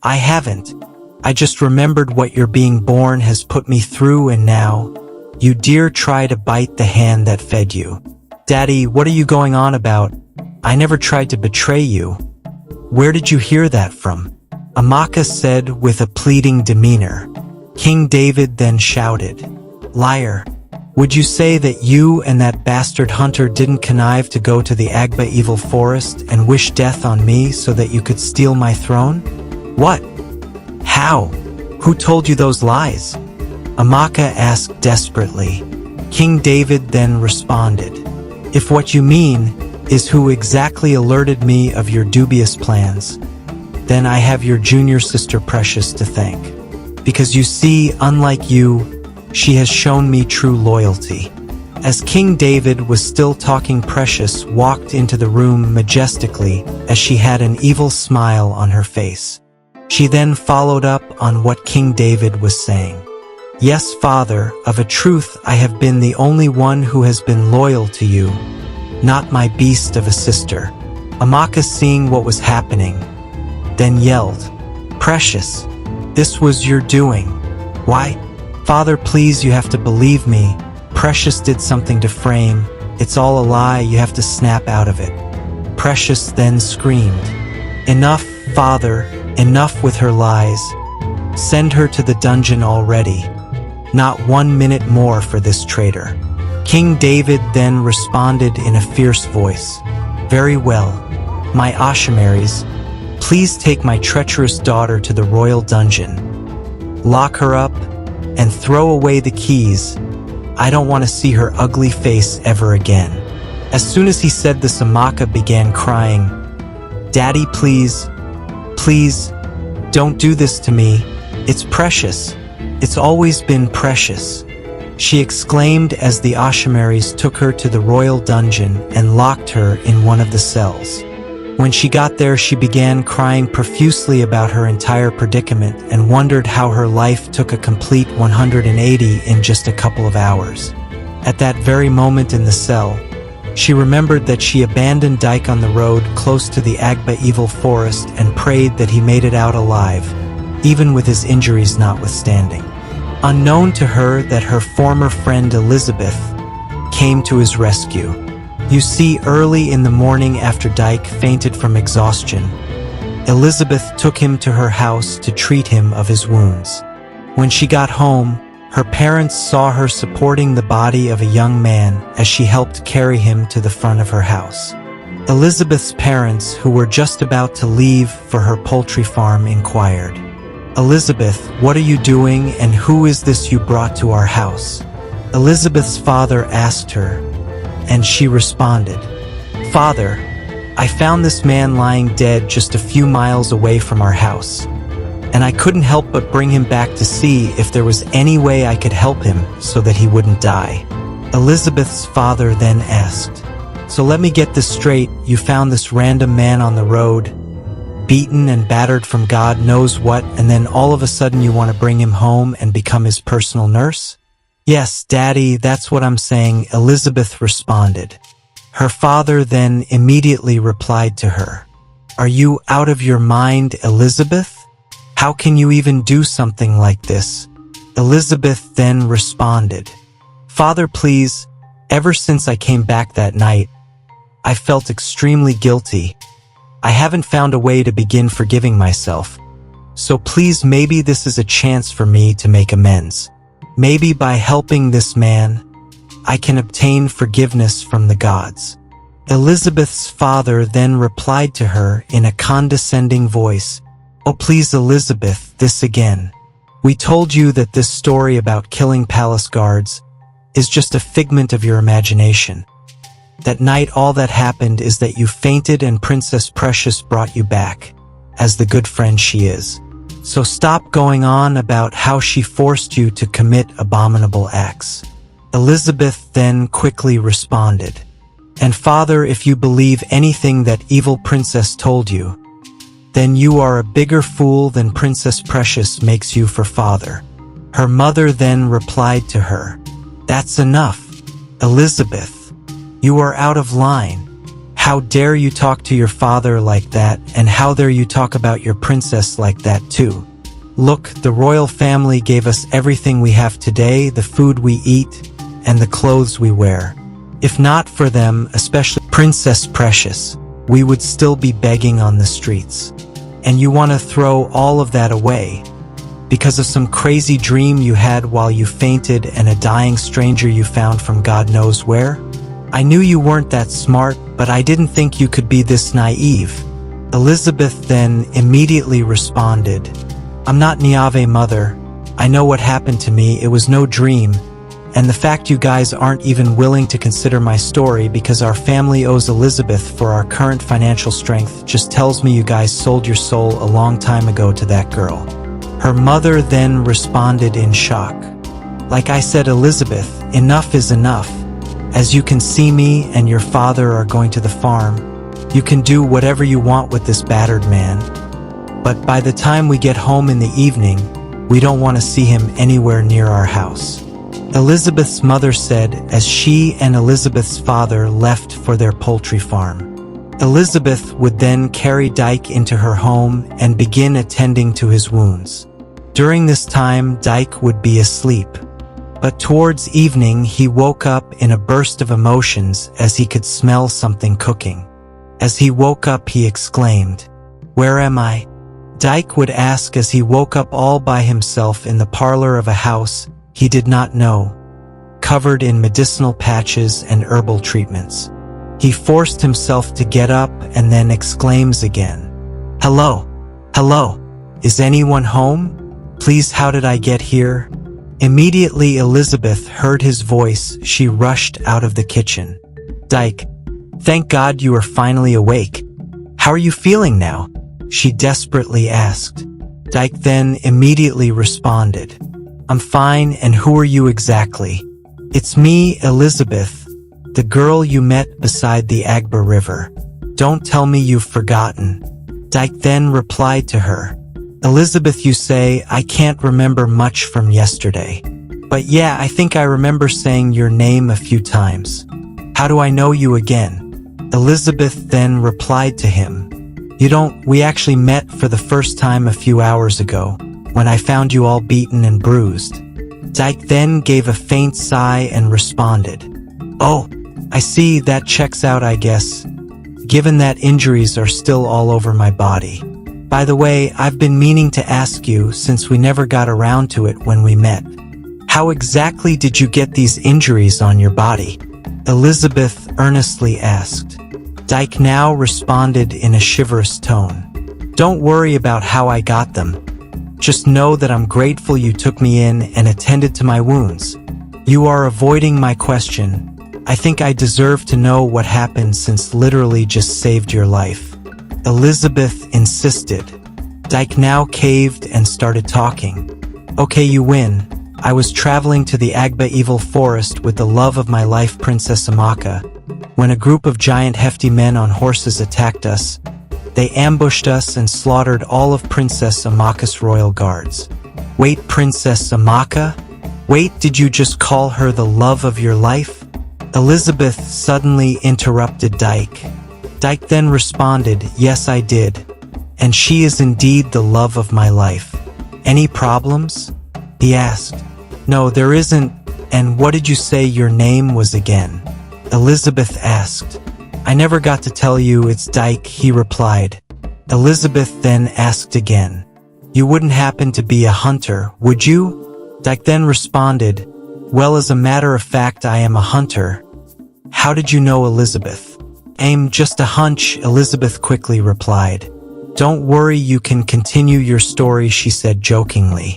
I haven't. I just remembered what your being born has put me through, and now you dare try to bite the hand that fed you. Daddy, what are you going on about? I never tried to betray you. Where did you hear that from?" Amaka said with a pleading demeanor. King David then shouted, "Liar! Would you say that you and that bastard hunter didn't connive to go to the Agba evil forest and wish death on me so that you could steal my throne? What? How? Who told you those lies?" Amaka asked desperately. King David then responded, "If what you mean is who exactly alerted me of your dubious plans, then I have your junior sister Precious to thank. Because you see, unlike you, she has shown me true loyalty." As King David was still talking, Precious walked into the room majestically as she had an evil smile on her face. She then followed up on what King David was saying. "Yes, Father, of a truth I have been the only one who has been loyal to you, not my beast of a sister." Amaka, seeing what was happening, then yelled, "Precious, this was your doing. Why? Father, please, you have to believe me. Precious did something to frame. It's all a lie, you have to snap out of it." Precious then screamed, "Enough, Father, enough with her lies. Send her to the dungeon already. Not 1 minute more for this traitor." King David then responded in a fierce voice, "Very well, my oshimaries, please take my treacherous daughter to the royal dungeon. Lock her up and throw away the keys. I don't want to see her ugly face ever again." As soon as he said this, Amaka began crying, "Daddy, please, please, don't do this to me. It's Precious. It's always been Precious," she exclaimed as the oshimaries took her to the royal dungeon and locked her in one of the cells. When she got there, she began crying profusely about her entire predicament and wondered how her life took a complete 180 in just a couple of hours. At that very moment in the cell, she remembered that she abandoned Dike on the road close to the Agba evil forest and prayed that he made it out alive, even with his injuries notwithstanding. Unknown to her that her former friend Elizabeth came to his rescue. You see, early in the morning after Dike fainted from exhaustion, Elizabeth took him to her house to treat him of his wounds. When she got home, her parents saw her supporting the body of a young man as she helped carry him to the front of her house. Elizabeth's parents, who were just about to leave for her poultry farm, inquired, "Elizabeth, what are you doing, and who is this you brought to our house?" Elizabeth's father asked her, and she responded, "Father, I found this man lying dead just a few miles away from our house, and I couldn't help but bring him back to see if there was any way I could help him so that he wouldn't die." Elizabeth's father then asked, "So let me get this straight, you found this random man on the road, beaten and battered from God knows what, and then all of a sudden you want to bring him home and become his personal nurse?" "Yes, Daddy, that's what I'm saying," Elizabeth responded. Her father then immediately replied to her, "Are you out of your mind, Elizabeth? How can you even do something like this?" Elizabeth then responded, "Father, please, ever since I came back that night, I felt extremely guilty. I haven't found a way to begin forgiving myself. So please, maybe this is a chance for me to make amends. Maybe by helping this man, I can obtain forgiveness from the gods." Elizabeth's father then replied to her in a condescending voice, "Oh please, Elizabeth, this again. We told you that this story about killing palace guards is just a figment of your imagination. That night all that happened is that you fainted and Princess Precious brought you back, as the good friend she is. So stop going on about how she forced you to commit abominable acts." Elizabeth then quickly responded, "And Father, if you believe anything that evil princess told you, then you are a bigger fool than Princess Precious makes you for father." Her mother then replied to her, "That's enough, Elizabeth. You are out of line. How dare you talk to your father like that, and how dare you talk about your princess like that too? Look, the royal family gave us everything we have today, the food we eat, and the clothes we wear. If not for them, especially Princess Precious, we would still be begging on the streets. And you want to throw all of that away because of some crazy dream you had while you fainted and a dying stranger you found from God knows where? I knew you weren't that smart, but I didn't think you could be this naive." Elizabeth then immediately responded, "I'm not naive, Mother. I know what happened to me, it was no dream, and the fact you guys aren't even willing to consider my story because our family owes Elizabeth for our current financial strength just tells me you guys sold your soul a long time ago to that girl." Her mother then responded in shock, "Like I said, Elizabeth, enough is enough. As you can see, me and your father are going to the farm. You can do whatever you want with this battered man. But by the time we get home in the evening, we don't want to see him anywhere near our house." Elizabeth's mother said as she and Elizabeth's father left for their poultry farm. Elizabeth would then carry Dike into her home and begin attending to his wounds. During this time, Dike would be asleep. But towards evening, he woke up in a burst of emotions as he could smell something cooking. As he woke up, he exclaimed, "Where am I?" Dike would ask as he woke up all by himself in the parlor of a house he did not know, covered in medicinal patches and herbal treatments. He forced himself to get up and then exclaims again, "Hello, hello, is anyone home? Please, how did I get here?" Immediately Elizabeth heard his voice. She rushed out of the kitchen. "Dike, thank God you are finally awake. How are you feeling now?" she desperately asked. Dike then immediately responded, "I'm fine, and who are you exactly?" "It's me, Elizabeth, the girl you met beside the Agba River. Don't tell me you've forgotten." Dike then replied to her, "Elizabeth, you say, I can't remember much from yesterday. But yeah, I think I remember saying your name a few times. How do I know you again?" Elizabeth then replied to him, "You don't, we actually met for the first time a few hours ago, when I found you all beaten and bruised." Dike then gave a faint sigh and responded, "Oh, I see, that checks out, I guess, given that injuries are still all over my body. By the way, I've been meaning to ask you since we never got around to it when we met. How exactly did you get these injuries on your body?" Elizabeth earnestly asked. Dike now responded in a chivalrous tone, "Don't worry about how I got them. Just know that I'm grateful you took me in and attended to my wounds. You are avoiding my question. I think I deserve to know what happened since literally just saved your life. Elizabeth insisted. Dike now caved and started talking. Okay, you win. I was traveling to the Agba evil forest with the love of my life, Princess Amaka, when a group of giant hefty men on horses attacked us. They ambushed us and slaughtered all of Princess Amaka's royal guards. Wait, Princess Amaka? Wait, did you just call her the love of your life? Elizabeth suddenly interrupted Dike. Dike then responded, yes, I did. And she is indeed the love of my life. Any problems? He asked. No, there isn't. And what did you say your name was again? Elizabeth asked. I never got to tell you, it's Dike, he replied. Elizabeth then asked again. You wouldn't happen to be a hunter, would you? Dike then responded, well, as a matter of fact, I am a hunter. How did you know, Elizabeth? I'm just a hunch, Elizabeth quickly replied. Don't worry, you can continue your story, she said jokingly.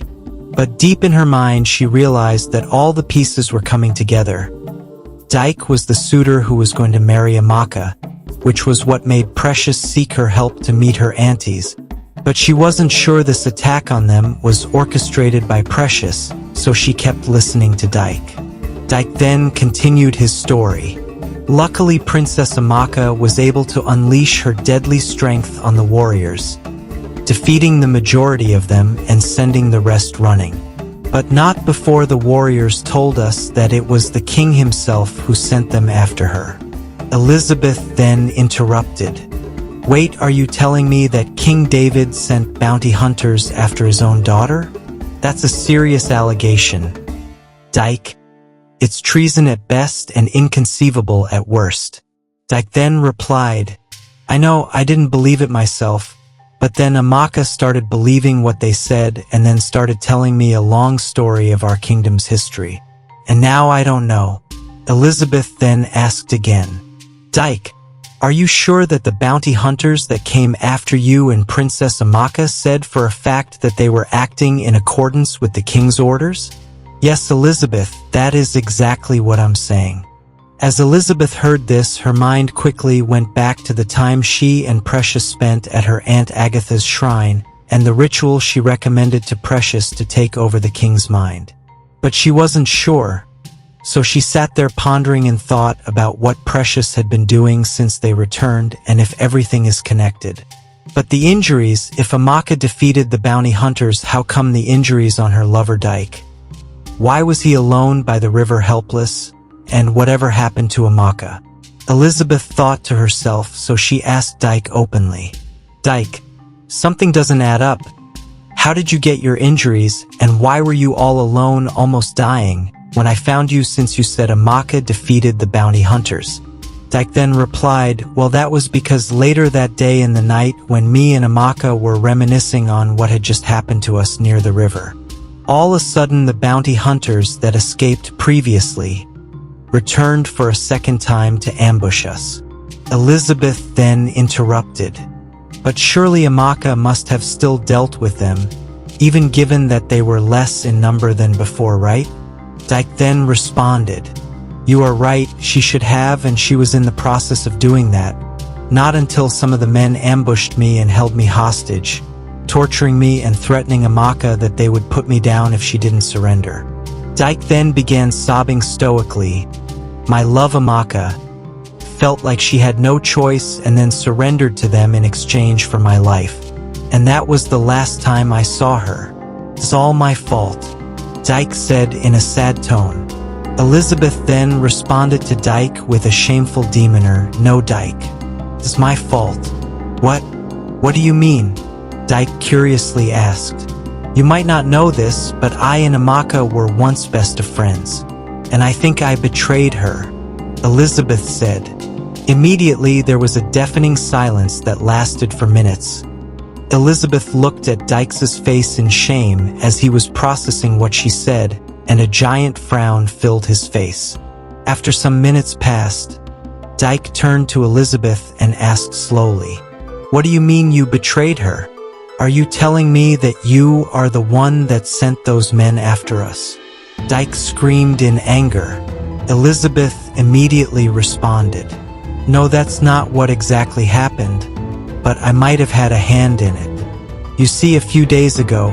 But deep in her mind, she realized that all the pieces were coming together. Dike was the suitor who was going to marry Amaka, which was what made Precious seek her help to meet her aunties. But she wasn't sure this attack on them was orchestrated by Precious, so she kept listening to Dike. Dike then continued his story. Luckily, Princess Amaka was able to unleash her deadly strength on the warriors, defeating the majority of them and sending the rest running. But not before the warriors told us that it was the king himself who sent them after her. Elizabeth then interrupted. Wait, are you telling me that King David sent bounty hunters after his own daughter? That's a serious allegation. Dike, it's treason at best and inconceivable at worst. Dike then replied, I know, I didn't believe it myself. But then Amaka started believing what they said and then started telling me a long story of our kingdom's history. And now I don't know. Elizabeth then asked again. Dike, are you sure that the bounty hunters that came after you and Princess Amaka said for a fact that they were acting in accordance with the king's orders? Yes, Elizabeth, that is exactly what I'm saying. As Elizabeth heard this, her mind quickly went back to the time she and Precious spent at her Aunt Agatha's shrine and the ritual she recommended to Precious to take over the king's mind. But she wasn't sure, so she sat there pondering in thought about what Precious had been doing since they returned and if everything is connected. But the injuries, if Amaka defeated the bounty hunters, how come the injuries on her lover Dike? Why was he alone by the river helpless? And whatever happened to Amaka? Elizabeth thought to herself, so she asked Dike openly. Dike, something doesn't add up. How did you get your injuries, and why were you all alone, almost dying, when I found you since you said Amaka defeated the bounty hunters? Dike then replied, well, that was because later that day in the night when me and Amaka were reminiscing on what had just happened to us near the river, all of a sudden the bounty hunters that escaped previously returned for a second time to ambush us. Elizabeth then interrupted. But surely Amaka must have still dealt with them, even given that they were less in number than before, right? Dike then responded. You are right, she should have, and she was in the process of doing that. Not until some of the men ambushed me and held me hostage, torturing me and threatening Amaka that they would put me down if she didn't surrender. Dike then began sobbing stoically. My love Amaka felt like she had no choice and then surrendered to them in exchange for my life. And that was the last time I saw her. It's all my fault, Dike said in a sad tone. Elizabeth then responded to Dike with a shameful demeanor. No, Dike. It's my fault. What? What do you mean? Dike curiously asked. You might not know this, but I and Amaka were once best of friends. And I think I betrayed her, Elizabeth said. Immediately, there was a deafening silence that lasted for minutes. Elizabeth looked at Dike's face in shame as he was processing what she said, and a giant frown filled his face. After some minutes passed, Dike turned to Elizabeth and asked slowly, What do you mean you betrayed her? Are you telling me that you are the one that sent those men after us? Dike screamed in anger. Elizabeth, immediately responded, "No, that's not what exactly happened, but I might have had a hand in it. You see, a few days ago,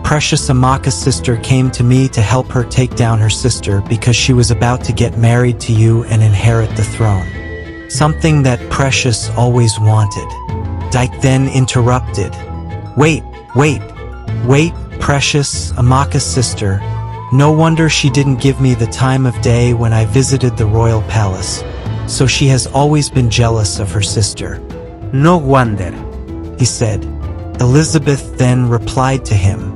precious Amaka's sister came to me to help her take down her sister because she was about to get married to you and inherit the throne. Something that Precious always wanted." Dike then interrupted. Wait, Precious, Amaka's sister. No wonder she didn't give me the time of day when I visited the royal palace. So she has always been jealous of her sister. No wonder, he said. Elizabeth then replied to him,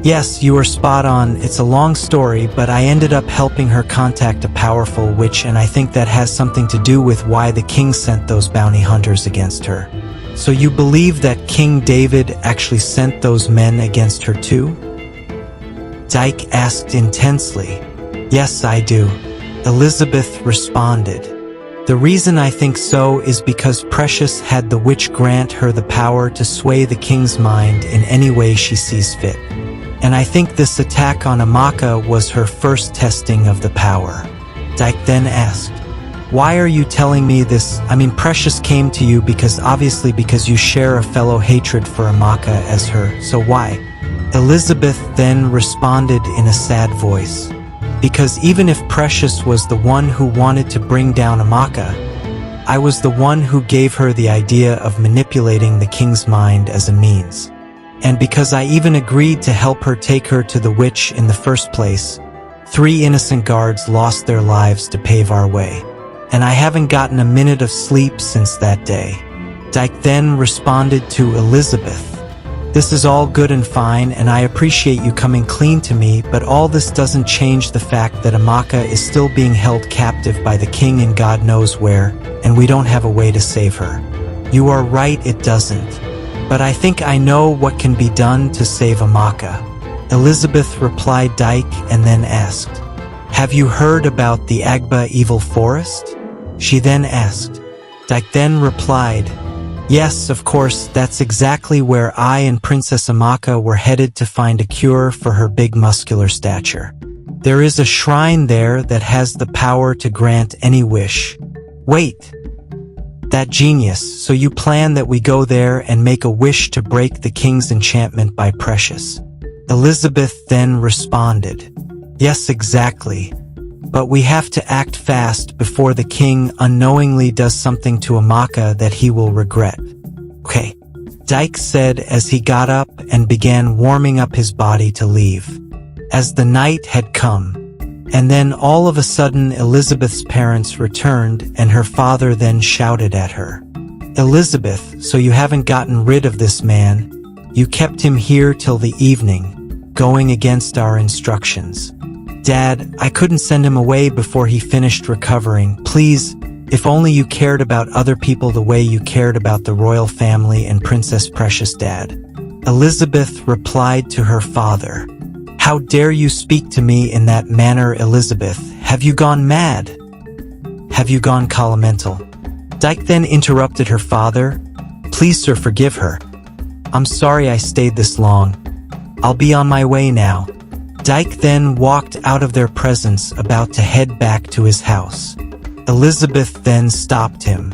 "Yes, you are spot on. It's a long story, but I ended up helping her contact a powerful witch, and I think that has something to do with why the king sent those bounty hunters against her." "So you believe that King David actually sent those men against her too?" Dike asked intensely. "Yes, I do," Elizabeth responded. "The reason I think so is because Precious had the witch grant her the power to sway the king's mind in any way she sees fit. And I think this attack on Amaka was her first testing of the power." Dike then asked, "Why are you telling me this? I mean, Precious came to you because you share a fellow hatred for Amaka as her, so why?" Elizabeth then responded in a sad voice, "Because even if Precious was the one who wanted to bring down Amaka, I was the one who gave her the idea of manipulating the king's mind as a means. And because I even agreed to help her take her to the witch in the first place, 3 innocent guards lost their lives to pave our way. And I haven't gotten a minute of sleep since that day." Dike then responded to Elizabeth, "This is all good and fine, and I appreciate you coming clean to me, but all this doesn't change the fact that Amaka is still being held captive by the king in God knows where, and we don't have a way to save her." "You are right, it doesn't. But I think I know what can be done to save Amaka," Elizabeth replied Dike and then asked, "Have you heard about the Agba evil forest?" She then asked. Dike then replied, "Yes, of course, that's exactly where I and Princess Amaka were headed to find a cure for her big muscular stature. There is a shrine there that has the power to grant any wish." "Wait, that genius, so you plan that we go there and make a wish to break the king's enchantment by Precious?" Elizabeth then responded, "Yes, exactly. But we have to act fast before the king unknowingly does something to Amaka that he will regret." "Okay," Dike said as he got up and began warming up his body to leave. As the night had come, and then all of a sudden Elizabeth's parents returned and her father then shouted at her, "Elizabeth, so you haven't gotten rid of this man? You kept him here till the evening, going against our instructions." "Dad, I couldn't send him away before he finished recovering. Please, if only you cared about other people the way you cared about the royal family and Princess Precious, Dad." Elizabeth replied to her father, "How dare you speak to me in that manner, Elizabeth? Have you gone mad? Have you gone colomental?" Dike then interrupted her father, "Please, sir, forgive her. I'm sorry I stayed this long. I'll be on my way now." Dike then walked out of their presence about to head back to his house. Elizabeth then stopped him.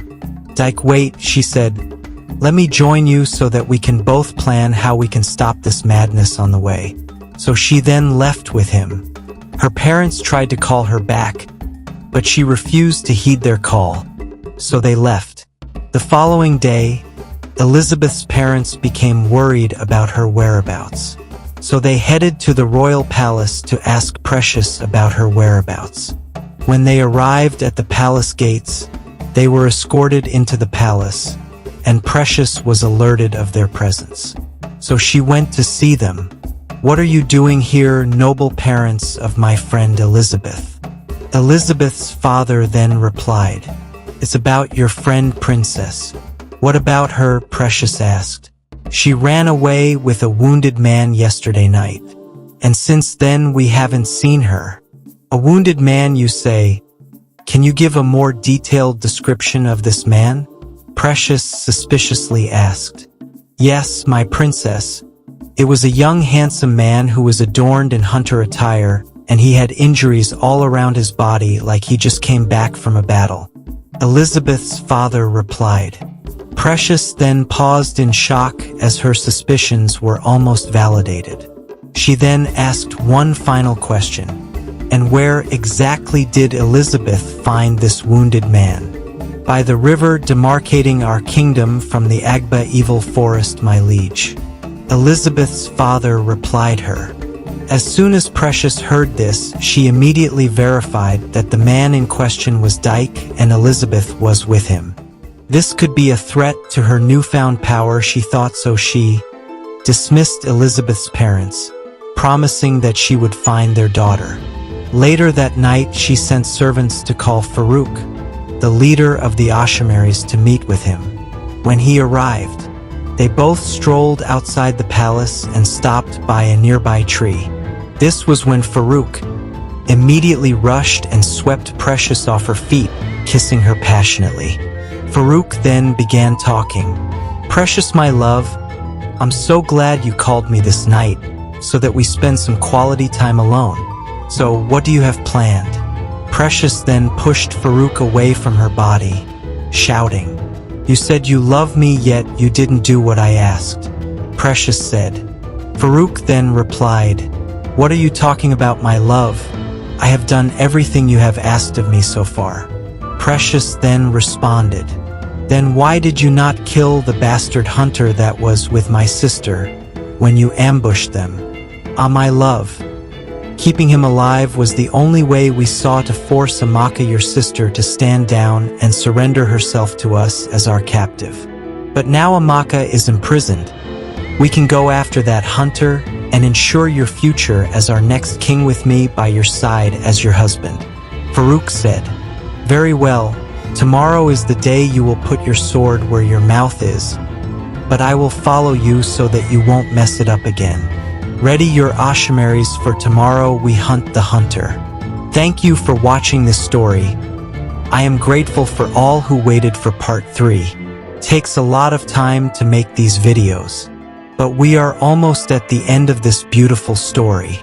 "Dike, wait," she said. "Let me join you so that we can both plan how we can stop this madness on the way." So she then left with him. Her parents tried to call her back, but she refused to heed their call. So they left. The following day, Elizabeth's parents became worried about her whereabouts. So they headed to the royal palace to ask Precious about her whereabouts. When they arrived at the palace gates, they were escorted into the palace, and Precious was alerted of their presence. So she went to see them. "What are you doing here, noble parents of my friend Elizabeth?" Elizabeth's father then replied, "It's about your friend Princess." "What about her?" Precious asked. "She ran away with a wounded man yesterday night, and since then we haven't seen her." "A wounded man, you say? Can you give a more detailed description of this man?" Precious suspiciously asked. "Yes, my princess. It was a young handsome man who was adorned in hunter attire, and he had injuries all around his body like he just came back from a battle. Elizabeth's father replied. Precious then paused in shock as her suspicions were almost validated. She then asked one final question. And where exactly did Elizabeth find this wounded man? By the river demarcating our kingdom from the Agba evil forest, my liege. Elizabeth's father replied her. As soon as Precious heard this, she immediately verified that the man in question was Dike and Elizabeth was with him. This could be a threat to her newfound power, she thought, so she dismissed Elizabeth's parents, promising that she would find their daughter. Later that night, she sent servants to call Farouk, the leader of the oshimaries, to meet with him. When he arrived, they both strolled outside the palace and stopped by a nearby tree. This was when Farouk immediately rushed and swept Precious off her feet, kissing her passionately. Farouk then began talking. Precious, my love, I'm so glad you called me this night so that we spend some quality time alone. So what do you have planned? Precious then pushed Farouk away from her body, shouting, You said you love me, yet you didn't do what I asked. Precious said. Farouk then replied, What are you talking about, my love? I have done everything you have asked of me so far. Precious then responded, Then why did you not kill the bastard hunter that was with my sister when you ambushed them? Ah, my love. Keeping him alive was the only way we saw to force Amaka, your sister, to stand down and surrender herself to us as our captive. But now Amaka is imprisoned. We can go after that hunter and ensure your future as our next king with me by your side as your husband. Farouk said, Very well, tomorrow is the day you will put your sword where your mouth is, but I will follow you so that you won't mess it up again. Ready your oshimaries, for tomorrow we hunt the hunter. Thank you for watching this story. I am grateful for all who waited for part 3. Takes a lot of time to make these videos, but we are almost at the end of this beautiful story.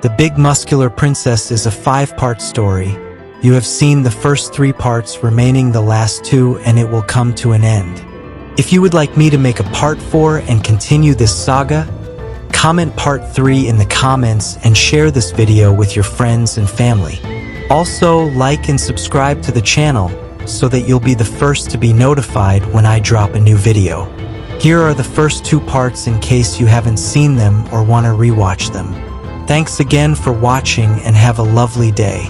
The Big Muscular Princess is a 5-part story. You have seen the first 3 parts, remaining the last 2, and it will come to an end. If you would like me to make a part 4 and continue this saga, comment part 3 in the comments and share this video with your friends and family. Also, like and subscribe to the channel so that you'll be the first to be notified when I drop a new video. Here are the first 2 parts in case you haven't seen them or want to rewatch them. Thanks again for watching and have a lovely day.